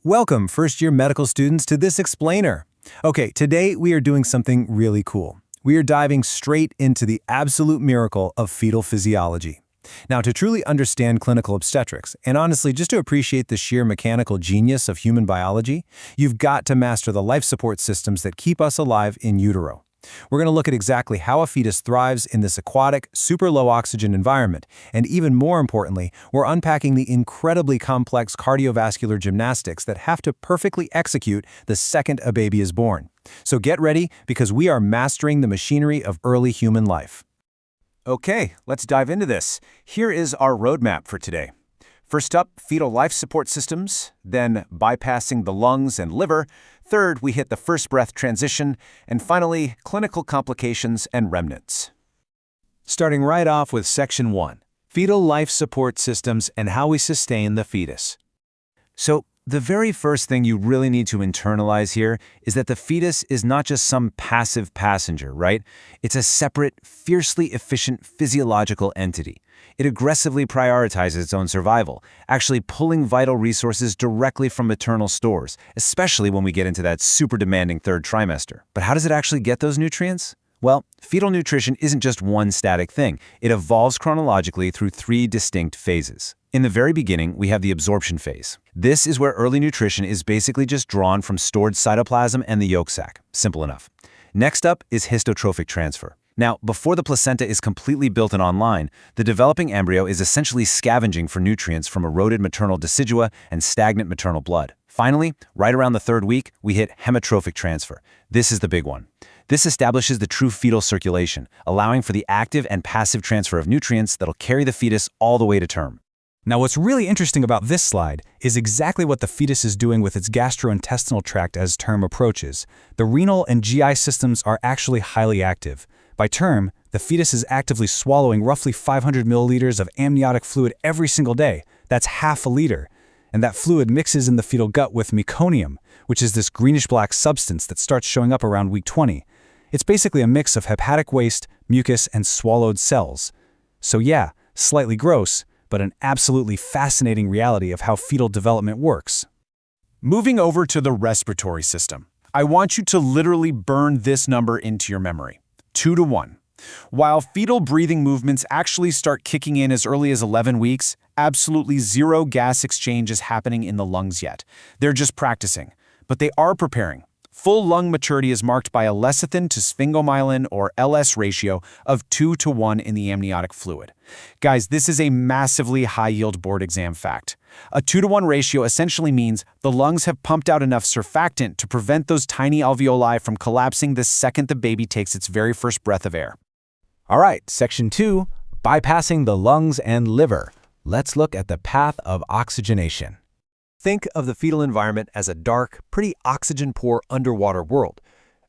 Welcome, first-year medical students, to this explainer. Okay, today we are doing something really cool. We are diving straight into the absolute miracle of fetal physiology. Now, to truly understand clinical obstetrics, and honestly, just to appreciate the sheer mechanical genius of human biology, you've got to master the life support systems that keep us alive in utero. We're going to look at exactly how a fetus thrives in this aquatic, super low oxygen environment, and even more importantly, we're unpacking the incredibly complex cardiovascular gymnastics that have to perfectly execute the second a baby is born. So get ready, because we are mastering the machinery of early human life. Okay, let's dive into this. Here is our roadmap for today. First up, fetal life support systems, then bypassing the lungs and liver. Third, we hit the first breath transition, and finally, clinical complications and remnants. Starting right off with Section 1, fetal life support systems and how we sustain the fetus. So, the very first thing you really need to internalize here is that the fetus is not just some passive passenger, right? It's a separate, fiercely efficient physiological entity. It aggressively prioritizes its own survival, actually pulling vital resources directly from maternal stores, especially when we get into that super demanding third trimester. But how does it actually get those nutrients? Well, fetal nutrition isn't just one static thing. It evolves chronologically through three distinct phases. In the very beginning, we have the absorption phase. This is where early nutrition is basically just drawn from stored cytoplasm and the yolk sac. Simple enough. Next up is histotrophic transfer. Now, before the placenta is completely built and online, the developing embryo is essentially scavenging for nutrients from eroded maternal decidua and stagnant maternal blood. Finally, right around the third week, we hit hematrophic transfer. This is the big one. This establishes the true fetal circulation, allowing for the active and passive transfer of nutrients that'll carry the fetus all the way to term. Now, what's really interesting about this slide is exactly what the fetus is doing with its gastrointestinal tract as term approaches. The renal and GI systems are actually highly active. By term, the fetus is actively swallowing roughly 500 milliliters of amniotic fluid every single day. That's half a liter. And that fluid mixes in the fetal gut with meconium, which is this greenish-black substance that starts showing up around week 20. It's basically a mix of hepatic waste, mucus, and swallowed cells. So yeah, slightly gross, but an absolutely fascinating reality of how fetal development works. Moving over to the respiratory system, I want you to literally burn this number into your memory. 2 to 1. While fetal breathing movements actually start kicking in as early as 11 weeks, absolutely zero gas exchange is happening in the lungs yet. They're just practicing, but they are preparing. Full lung maturity is marked by a lecithin to sphingomyelin, or LS ratio, of 2 to 1 in the amniotic fluid. Guys, this is a massively high-yield board exam fact. A 2 to 1 ratio essentially means the lungs have pumped out enough surfactant to prevent those tiny alveoli from collapsing the second the baby takes its very first breath of air. All right, Section 2, bypassing the lungs and liver. Let's look at the path of oxygenation. Think of the fetal environment as a dark, pretty oxygen-poor underwater world.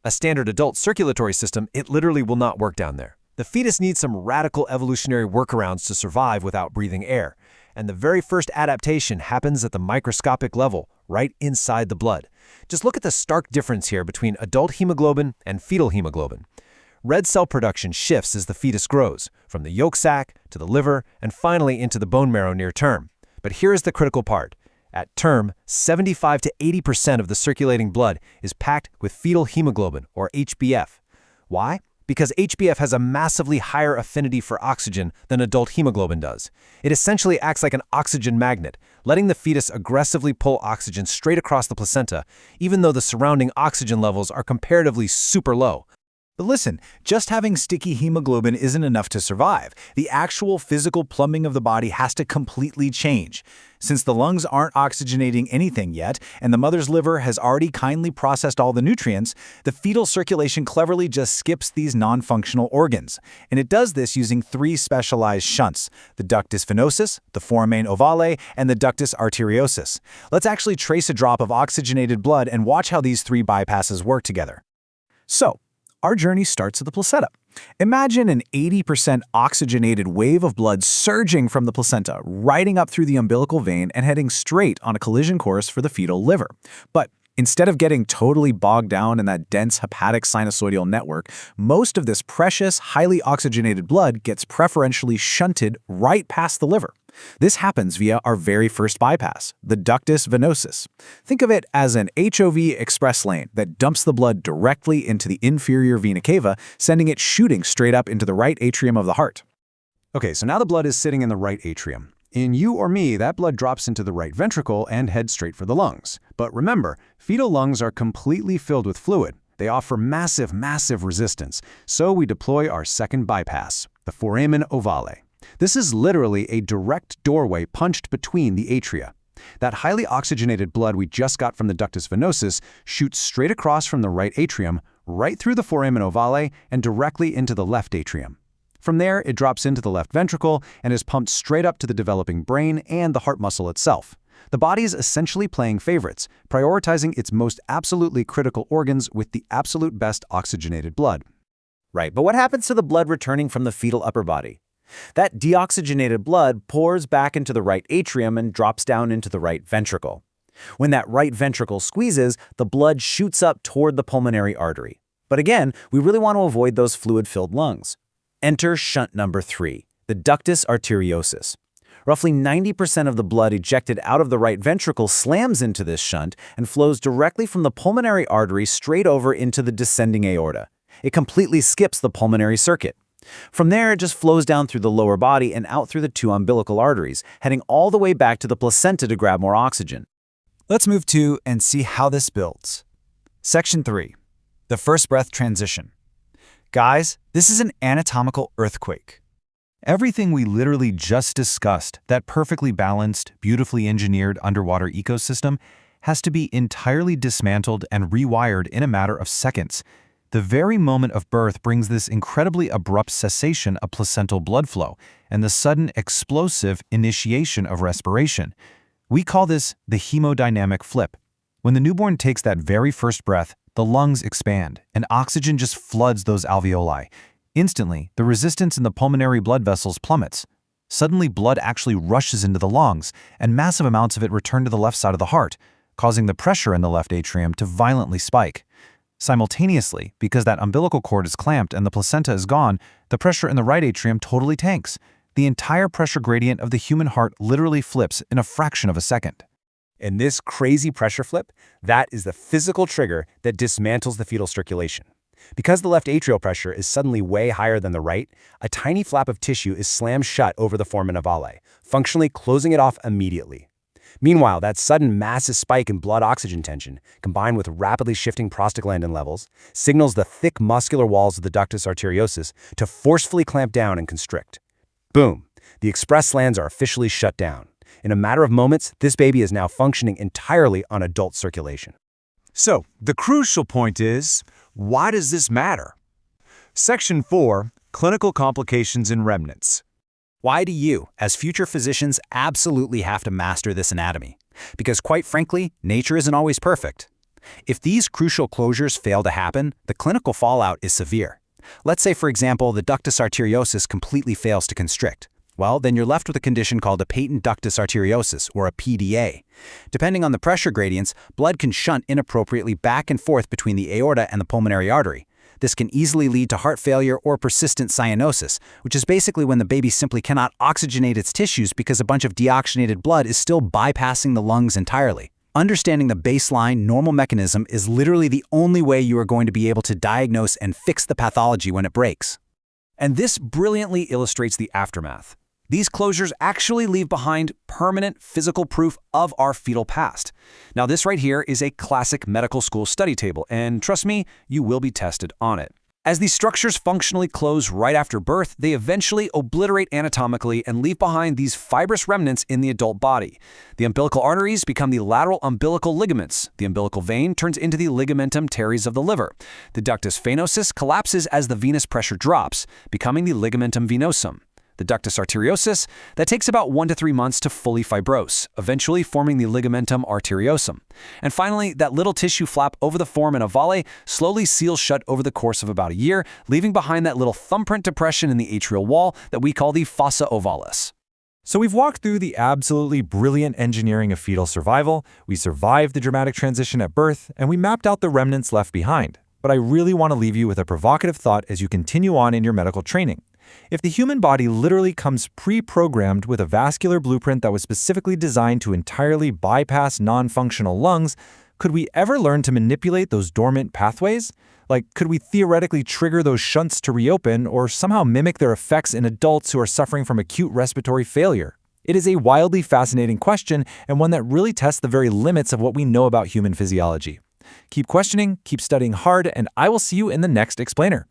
A standard adult circulatory system, it literally will not work down there. The fetus needs some radical evolutionary workarounds to survive without breathing air. And the very first adaptation happens at the microscopic level, right inside the blood. Just look at the stark difference here between adult hemoglobin and fetal hemoglobin. Red cell production shifts as the fetus grows, from the yolk sac to the liver and finally into the bone marrow near term. But here is the critical part. At term, 75 to 80% of the circulating blood is packed with fetal hemoglobin, or HbF. Why? Because HbF has a massively higher affinity for oxygen than adult hemoglobin does. It essentially acts like an oxygen magnet, letting the fetus aggressively pull oxygen straight across the placenta, even though the surrounding oxygen levels are comparatively super low. But listen, just having sticky hemoglobin isn't enough to survive. The actual physical plumbing of the body has to completely change. Since the lungs aren't oxygenating anything yet, and the mother's liver has already kindly processed all the nutrients, the fetal circulation cleverly just skips these non-functional organs. And it does this using three specialized shunts: the ductus venosus, the foramen ovale, and the ductus arteriosus. Let's actually trace a drop of oxygenated blood and watch how these three bypasses work together. So, our journey starts at the placenta. Imagine an 80% oxygenated wave of blood surging from the placenta, riding up through the umbilical vein and heading straight on a collision course for the fetal liver. But instead of getting totally bogged down in that dense hepatic sinusoidal network, most of this precious, highly oxygenated blood gets preferentially shunted right past the liver. This happens via our very first bypass, the ductus venosus. Think of it as an HOV express lane that dumps the blood directly into the inferior vena cava, sending it shooting straight up into the right atrium of the heart. Okay, so now the blood is sitting in the right atrium. In you or me, that blood drops into the right ventricle and heads straight for the lungs. But remember, fetal lungs are completely filled with fluid. They offer massive, massive resistance. So we deploy our second bypass, the foramen ovale. This is literally a direct doorway punched between the atria. That highly oxygenated blood we just got from the ductus venosus shoots straight across from the right atrium, right through the foramen ovale, and directly into the left atrium. From there, it drops into the left ventricle and is pumped straight up to the developing brain and the heart muscle itself. The body is essentially playing favorites, prioritizing its most absolutely critical organs with the absolute best oxygenated blood. Right, but what happens to the blood returning from the fetal upper body? That deoxygenated blood pours back into the right atrium and drops down into the right ventricle. When that right ventricle squeezes, the blood shoots up toward the pulmonary artery. But again, we really want to avoid those fluid-filled lungs. Enter shunt number 3, the ductus arteriosus. Roughly 90% of the blood ejected out of the right ventricle slams into this shunt and flows directly from the pulmonary artery straight over into the descending aorta. It completely skips the pulmonary circuit. From there, it just flows down through the lower body and out through the 2 umbilical arteries, heading all the way back to the placenta to grab more oxygen. Let's move to and see how this builds. Section 3. The first breath transition. Guys, this is an anatomical earthquake. Everything we literally just discussed, that perfectly balanced, beautifully engineered underwater ecosystem, has to be entirely dismantled and rewired in a matter of seconds. The very moment of birth brings this incredibly abrupt cessation of placental blood flow and the sudden explosive initiation of respiration. We call this the hemodynamic flip. When the newborn takes that very first breath, the lungs expand, and oxygen just floods those alveoli. Instantly, the resistance in the pulmonary blood vessels plummets. Suddenly, blood actually rushes into the lungs, and massive amounts of it return to the left side of the heart, causing the pressure in the left atrium to violently spike. Simultaneously, because that umbilical cord is clamped and the placenta is gone, the pressure in the right atrium totally tanks. The entire pressure gradient of the human heart literally flips in a fraction of a second. And this crazy pressure flip, that is the physical trigger that dismantles the fetal circulation. Because the left atrial pressure is suddenly way higher than the right, a tiny flap of tissue is slammed shut over the foramen ovale, functionally closing it off immediately. Meanwhile, that sudden massive spike in blood oxygen tension, combined with rapidly shifting prostaglandin levels, signals the thick muscular walls of the ductus arteriosus to forcefully clamp down and constrict. Boom! The express lands are officially shut down. In a matter of moments, this baby is now functioning entirely on adult circulation. So, the crucial point is, why does this matter? Section 4, Clinical Complications in Remnants. Why do you, as future physicians, absolutely have to master this anatomy? Because quite frankly, nature isn't always perfect. If these crucial closures fail to happen, the clinical fallout is severe. Let's say, for example, the ductus arteriosus completely fails to constrict. Well, then you're left with a condition called a patent ductus arteriosus, or a PDA. Depending on the pressure gradients, blood can shunt inappropriately back and forth between the aorta and the pulmonary artery. This can easily lead to heart failure or persistent cyanosis, which is basically when the baby simply cannot oxygenate its tissues because a bunch of deoxygenated blood is still bypassing the lungs entirely. Understanding the baseline normal mechanism is literally the only way you are going to be able to diagnose and fix the pathology when it breaks. And this brilliantly illustrates the aftermath. These closures actually leave behind permanent physical proof of our fetal past. Now, this right here is a classic medical school study table, and trust me, you will be tested on it. As these structures functionally close right after birth, they eventually obliterate anatomically and leave behind these fibrous remnants in the adult body. The umbilical arteries become the lateral umbilical ligaments. The umbilical vein turns into the ligamentum teres of the liver. The ductus venosus collapses as the venous pressure drops, becoming the ligamentum venosum. The ductus arteriosus, that takes about 1 to 3 months to fully fibrose, eventually forming the ligamentum arteriosum. And finally, that little tissue flap over the foramen ovale slowly seals shut over the course of about a year, leaving behind that little thumbprint depression in the atrial wall that we call the fossa ovalis. So we've walked through the absolutely brilliant engineering of fetal survival, we survived the dramatic transition at birth, and we mapped out the remnants left behind. But I really want to leave you with a provocative thought as you continue on in your medical training. If the human body literally comes pre-programmed with a vascular blueprint that was specifically designed to entirely bypass non-functional lungs, could we ever learn to manipulate those dormant pathways? Like, could we theoretically trigger those shunts to reopen or somehow mimic their effects in adults who are suffering from acute respiratory failure? It is a wildly fascinating question and one that really tests the very limits of what we know about human physiology. Keep questioning, keep studying hard, and I will see you in the next explainer.